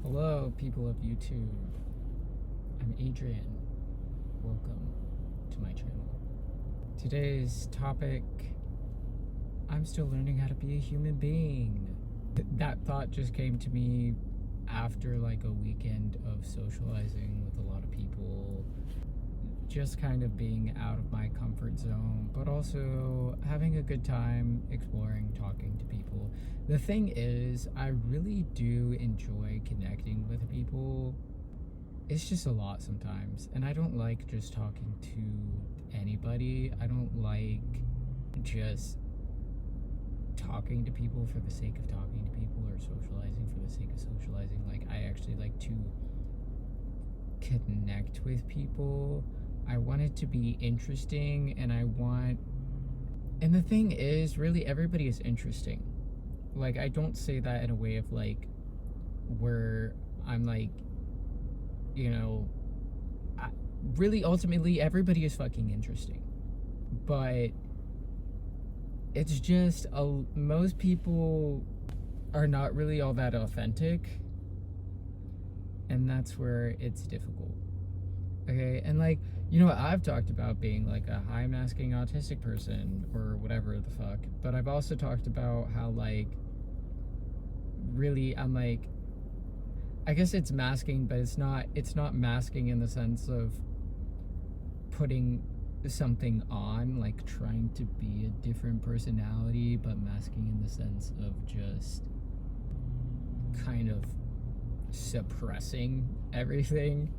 Hello, people of YouTube. I'm Adrian. Welcome to my channel. Today's topic, I'm still learning how to be a human being. That thought just came to me after like a weekend of socializing with a lot of people, just kind of being out of my comfort zone, but also having a good time exploring, talking to people. The thing is, I really do enjoy connecting with people. It's just a lot sometimes, and I don't like just talking to anybody. I don't like just talking to people for the sake of talking to people or socializing for the sake of socializing. Like, I actually like to connect with people. I want it to be interesting, and the thing is, really everybody is interesting. Like, I don't say that in a way of like where I'm like, really ultimately everybody is fucking interesting, but it's just most people are not really all that authentic, and that's where it's difficult. Okay, and like, I've talked about being like a high masking autistic person or whatever the fuck, but I've also talked about how like really I'm like, I guess it's masking, but it's not masking in the sense of putting something on, like trying to be a different personality, but masking in the sense of just kind of suppressing everything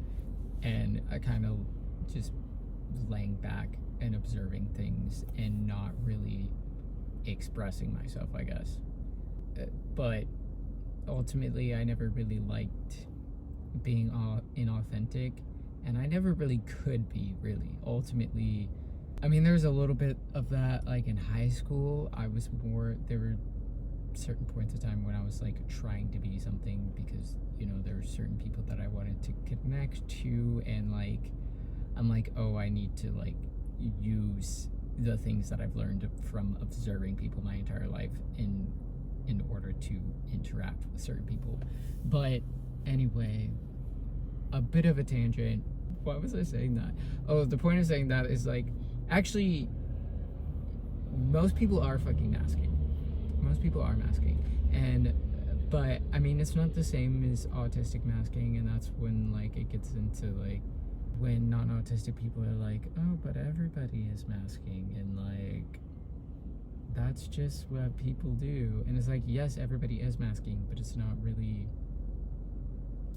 and kind of just laying back and observing things and not really expressing myself, I guess. But ultimately, I never really liked being inauthentic, and I never really could be, really. Ultimately, I mean, there's a little bit of that, like in high school. There were certain points of time when I was like trying to be something because, there were certain people that I wanted to connect to, and like, I'm like, oh, I need to like use the things that I've learned from observing people my entire life in order to interact with certain people. But anyway, a bit of a tangent. Why was I saying that? Oh, the point of saying that is like, actually, most people are fucking masking. Most people are masking. But I mean, it's not the same as autistic masking, and that's when like it gets into like when non-autistic people are like, oh, but everybody is masking, and like, that's just what people do. And it's like, yes, everybody is masking, but it's not really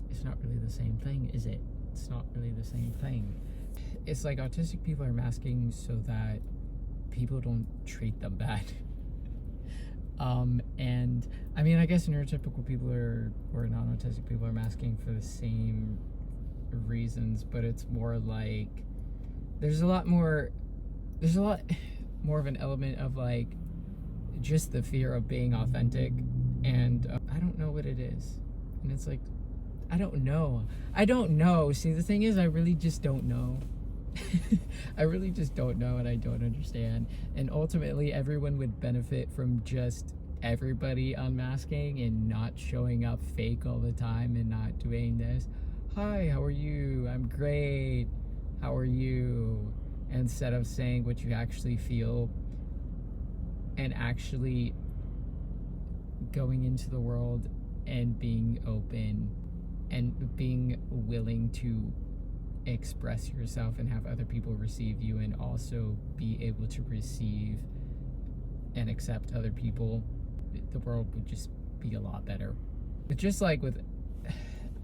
the same thing, is it? It's not really the same thing. It's like autistic people are masking so that people don't treat them bad. And I mean, I guess neurotypical people or non-autistic people are masking for the same reasons, but it's more like there's a lot more of an element of like just the fear of being authentic, and I don't know what it is, and it's like, I don't know. See, the thing is, I really just don't know. I really just don't know, and I don't understand, and ultimately everyone would benefit from just everybody unmasking and not showing up fake all the time and not doing this, hi, how are you, I'm great, how are you, instead of saying what you actually feel and actually going into the world and being open and being willing to express yourself and have other people receive you, and also be able to receive and accept other people. The world would just be a lot better. But just like with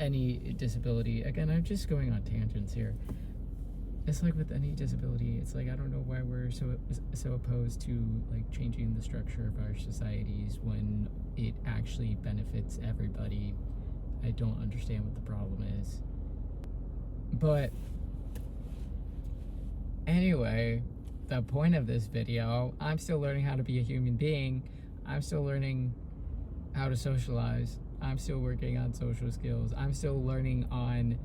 any disability, again, I'm just going on tangents here. It's like with any disability, it's like, I don't know why we're so opposed to like changing the structure of our societies when it actually benefits everybody. I don't understand what the problem is. But anyway, the point of this video, I'm still learning how to be a human being. I'm still learning how to socialize. I'm still working on social skills. I'm still learning on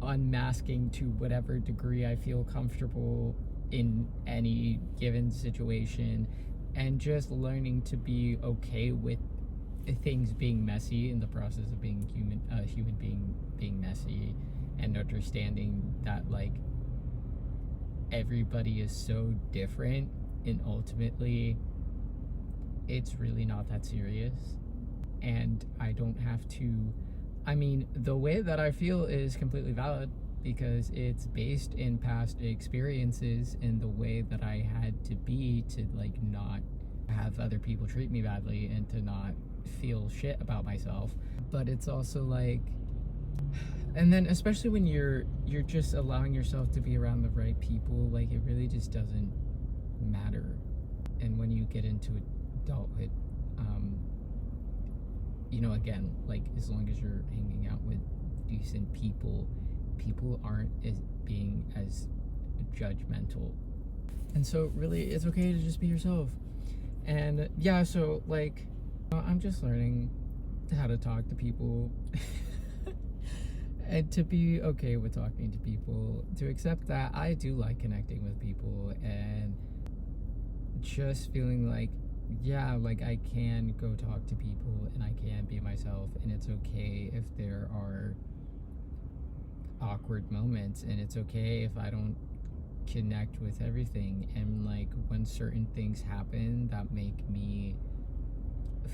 unmasking to whatever degree I feel comfortable in any given situation, and just learning to be okay with things being messy, in the process of being human being messy, and understanding that like everybody is so different, and ultimately it's really not that serious, and I don't have to. I mean, the way that I feel is completely valid because it's based in past experiences and the way that I had to be to like not have other people treat me badly and to not feel shit about myself. But it's also like, and then especially when you're just allowing yourself to be around the right people, like it really just doesn't matter. And when you get into adulthood, you know, again, like as long as you're hanging out with decent people, people aren't as being as judgmental, and so really it's okay to just be yourself. And yeah, so like I'm just learning how to talk to people and to be okay with talking to people, to accept that I do like connecting with people, and just feeling like, yeah, like I can go talk to people and I can be myself, and it's okay if there are awkward moments, and it's okay if I don't connect with everything, and like when certain things happen that make me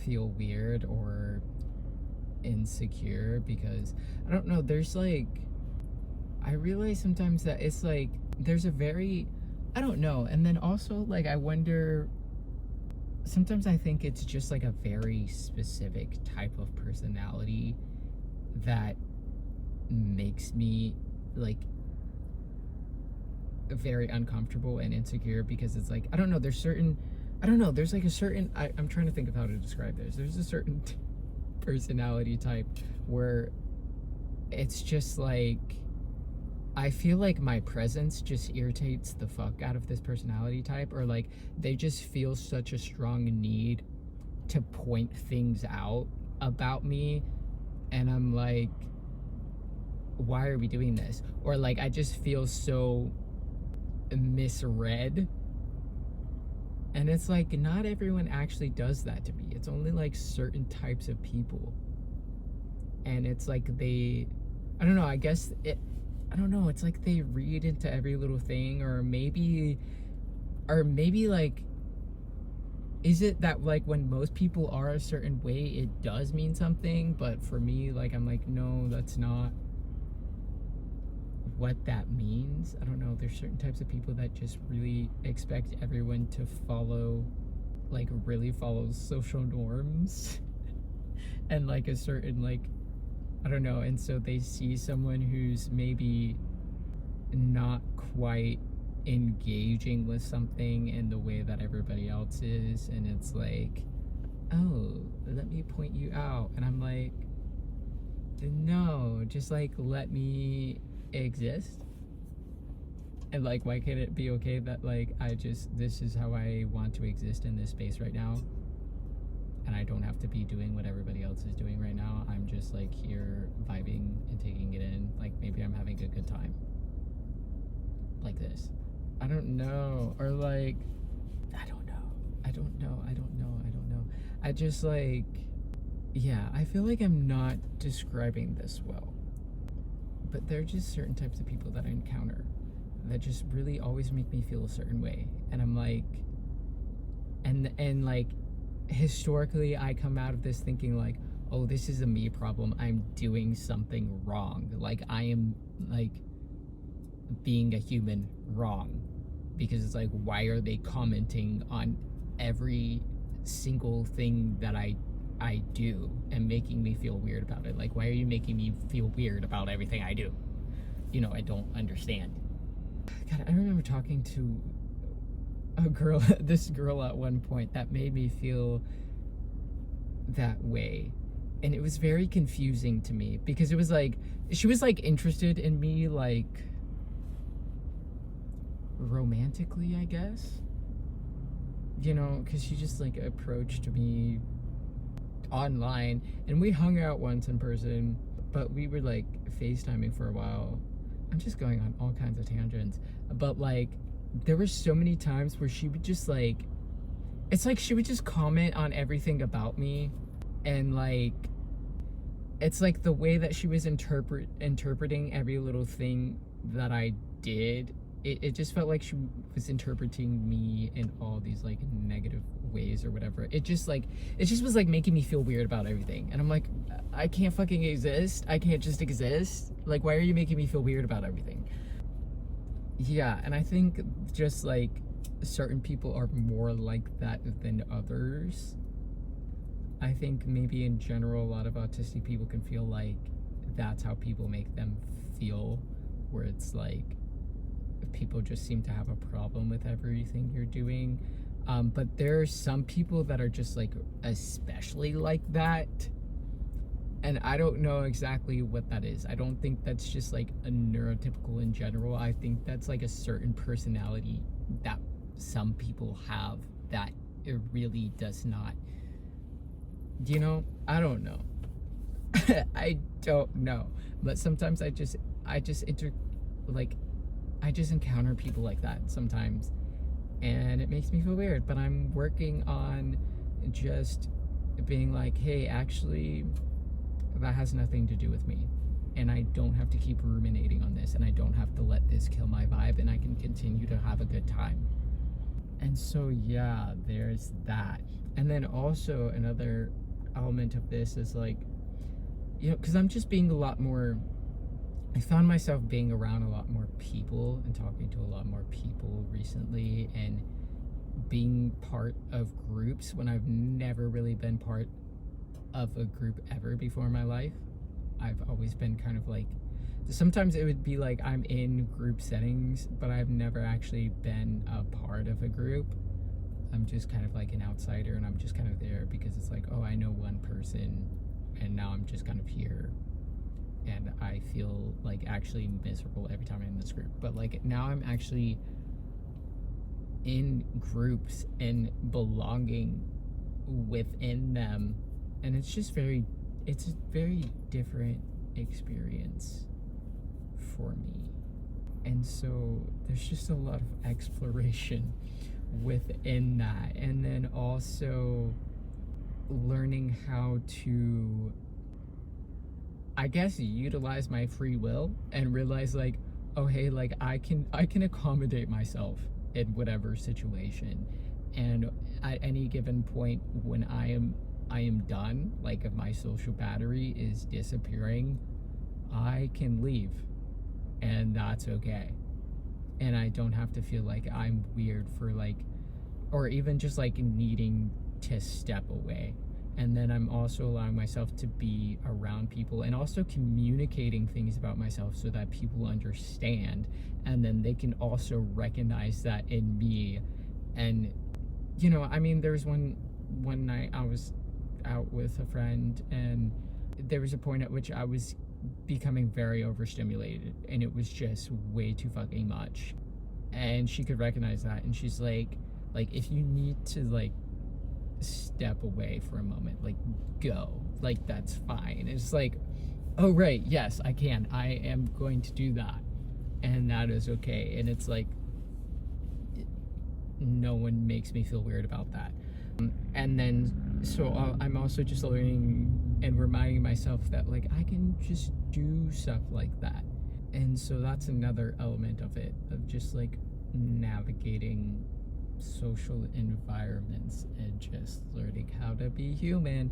feel weird or insecure, because I don't know, there's like, I realize sometimes that it's like there's a very, I don't know, and then also like I wonder, sometimes I think it's just like a very specific type of personality that makes me like very uncomfortable and insecure, because it's like, I don't know, there's certain, I don't know, there's like a certain, I'm trying to think of how to describe this. There's a certain personality type where it's just like, I feel like my presence just irritates the fuck out of this personality type, or like they just feel such a strong need to point things out about me, and I'm like, why are we doing this? Or like I just feel so misread, and it's like not everyone actually does that to me. It's only like certain types of people, and it's like they, I don't know, I guess it, I don't know, it's like they read into every little thing, or maybe like, is it that like when most people are a certain way it does mean something, but for me, like I'm like, no, that's not what that means. I don't know, there's certain types of people that just really expect everyone to follow, like really follow social norms and like a certain, like, I don't know, and so they see someone who's maybe not quite engaging with something in the way that everybody else is, and it's like, oh, let me point you out, and I'm like, no, just like let me exist. And like, why can't it be okay that like I just, this is how I want to exist in this space right now, and I don't have to be doing what everybody else is doing right now. I'm just like here vibing and taking it in, like maybe I'm having a good time like this. I don't know, or like I don't know, I just like, yeah, I feel like I'm not describing this well, but there are just certain types of people that I encounter that just really always make me feel a certain way, and I'm like, and like historically I come out of this thinking like, oh, this is a me problem, I'm doing something wrong, like I am like being a human wrong, because it's like, why are they commenting on every single thing that I do and making me feel weird about it? Like, why are you making me feel weird about everything I do? You know, I don't understand. God, I remember talking to a girl, this girl at one point that made me feel that way, and it was very confusing to me, because it was like, she was like interested in me, like romantically, I guess, you know, because she just like approached me online, and we hung out once in person, but we were like FaceTiming for a while. I'm just going on all kinds of tangents, but like there were so many times where she would just like, it's like she would just comment on everything about me, And like, it's like the way that she was interpreting every little thing that I did. It just felt like she was interpreting me in all these like negative ways or whatever. It just was like making me feel weird about everything. And I'm like, I can't fucking exist. I can't just exist. Like, why are you making me feel weird about everything? Yeah, and I think just like certain people are more like that than others. I think maybe in general, a lot of autistic people can feel like that's how people make them feel, where it's like people just seem to have a problem with everything you're doing. But there are some people that are just like especially like that. And I don't know exactly what that is. I don't think that's just like a neurotypical in general. I think that's like a certain personality that some people have that it really does not. You know, I don't know. I don't know. But sometimes I just encounter people like that sometimes, and it makes me feel weird. But I'm working on just being like, hey, actually, that has nothing to do with me, and I don't have to keep ruminating on this, and I don't have to let this kill my vibe, and I can continue to have a good time. And so yeah, there's that. And then also another element of this is like, you know, because I'm just being a lot more, I found myself being around a lot more people and talking to a lot more people recently, and being part of groups when I've never really been part of a group ever before in my life. I've always been kind of like, sometimes it would be like I'm in group settings, but I've never actually been a part of a group. I'm just kind of like an outsider, and I'm just kind of there because it's like, oh, I know one person, and now I'm just kind of here, and I feel like actually miserable every time I'm in this group. But like now I'm actually in groups and belonging within them, and it's a very different experience for me. And so there's just a lot of exploration within that, and then also learning how to, I guess, utilize my free will and realize like, oh hey, like I can accommodate myself in whatever situation, and at any given point when I am done, like if my social battery is disappearing, I can leave, and that's okay. And I don't have to feel like I'm weird for like, or even just like needing to step away. And then I'm also allowing myself to be around people and also communicating things about myself so that people understand, and then they can also recognize that in me. And you know, I mean, there was one night I was out with a friend, and there was a point at which I was becoming very overstimulated, and it was just way too fucking much. And she could recognize that, and she's like if you need to like step away for a moment, like go, like that's fine. It's like, oh right, yes, I am going to do that, and that is okay. And it's like no one makes me feel weird about that. And then so I'm also just learning and reminding myself that like I can just do stuff like that. And so that's another element of it, of just like navigating social environments and just learning how to be human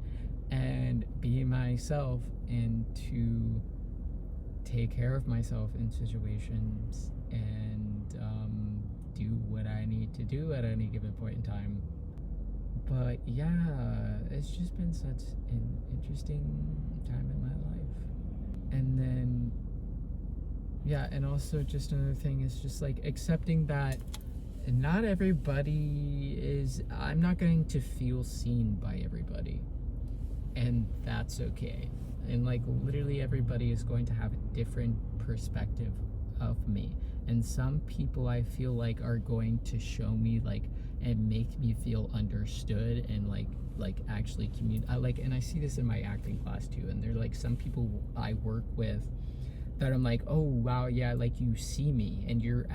and be myself, and to take care of myself in situations, and do what I need to do at any given point in time. But yeah, it's just been such an interesting time in my life. And then yeah, and also just another thing is just like accepting that not everybody is, I'm not going to feel seen by everybody, and that's okay. And like literally everybody is going to have a different perspective of me, and some people I feel like are going to show me like and make me feel understood, and like actually communicate. And I see this in my acting class too, and they're like some people I work with that I'm like, oh wow, yeah, like you see me, and you're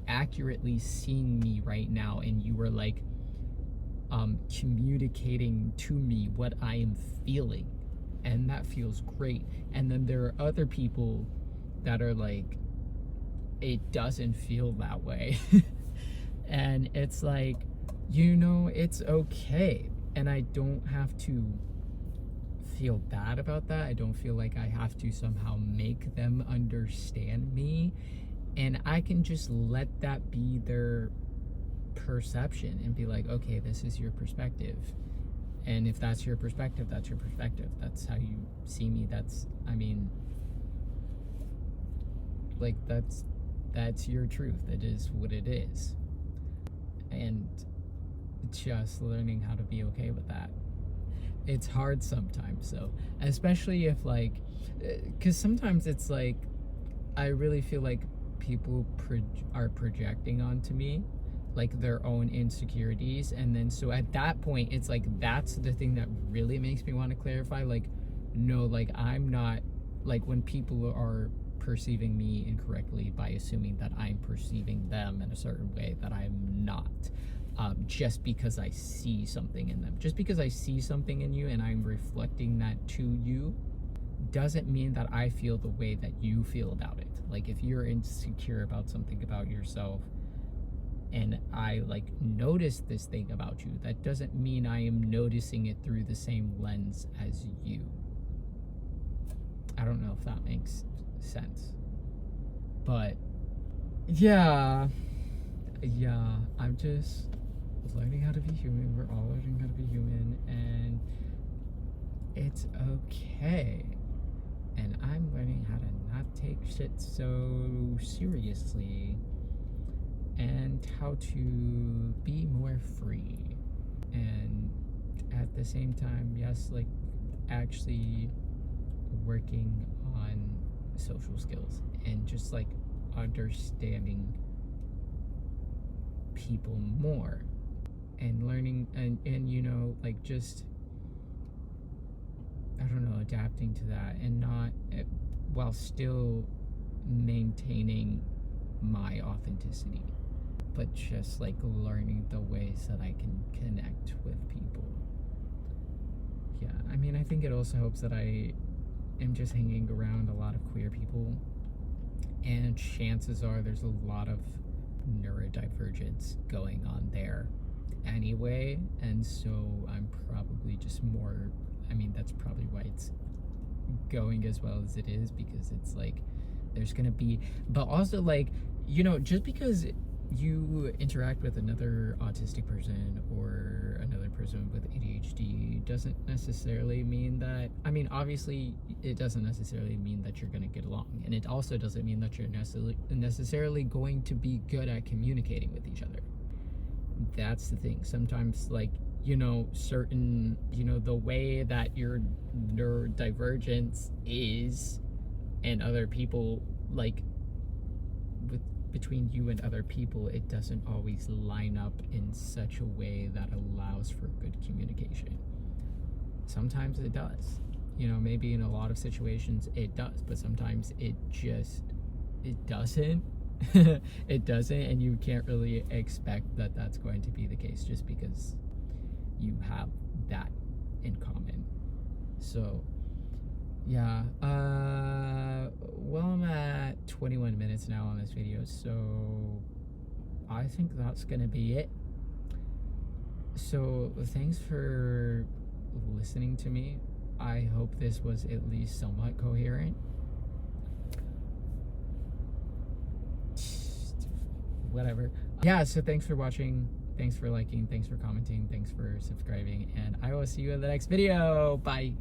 accurately seeing me right now, and you were like communicating to me what I am feeling, and that feels great. And then there are other people that are like, it doesn't feel that way. And it's like, it's okay, and I don't have to feel bad about that. I don't feel like I have to somehow make them understand me, and I can just let that be their perception and be like, okay, this is your perspective, and if that's your perspective, that's your perspective. That's how you see me. That's your truth. It is what it is. And just learning how to be okay with that. It's hard sometimes, so especially if because sometimes it's like I really feel like people are projecting onto me like their own insecurities, and then so at that point it's like that's the thing that really makes me want to clarify, like, no, like I'm not, like when people are perceiving me incorrectly by assuming that I'm perceiving them in a certain way that I'm not, just because I see something in them. Just because I see something in you and I'm reflecting that to you doesn't mean that I feel the way that you feel about it. Like if you're insecure about something about yourself and I like notice this thing about you, that doesn't mean I am noticing it through the same lens as you. I don't know if that makes sense, but yeah, I'm just learning how to be human. We're all learning how to be human, and it's okay. And I'm learning how to not take shit so seriously, and how to be more free, and at the same time, yes, like actually working on social skills and just like understanding people more and learning and like just, I don't know, adapting to that, and not while still maintaining my authenticity, but just like learning the ways that I can connect with people. Yeah, I mean, I think it also helps that I am just hanging around a lot of queer people, and chances are there's a lot of neurodivergence going on there anyway, and so I'm probably just more, I mean, that's probably why it's going as well as it is, because it's like there's gonna be, but also like, just because you interact with another autistic person or another person with ADHD doesn't necessarily mean that, I mean, obviously it doesn't necessarily mean that you're going to get along, and it also doesn't mean that you're necessarily going to be good at communicating with each other. That's the thing. Sometimes, like, certain, the way that your neurodivergence is, and other people, like, between you and other people, it doesn't always line up in such a way that allows for good communication. Sometimes it does, maybe in a lot of situations it does, but sometimes it doesn't. It doesn't, and you can't really expect that that's going to be the case just because you have that in common. So yeah, well, I'm at 21 minutes now on this video, so I think that's gonna be it. So thanks for listening to me. I hope this was at least somewhat coherent. Whatever. Yeah, so thanks for watching, thanks for liking, thanks for commenting, thanks for subscribing, and I will see you in the next video. Bye.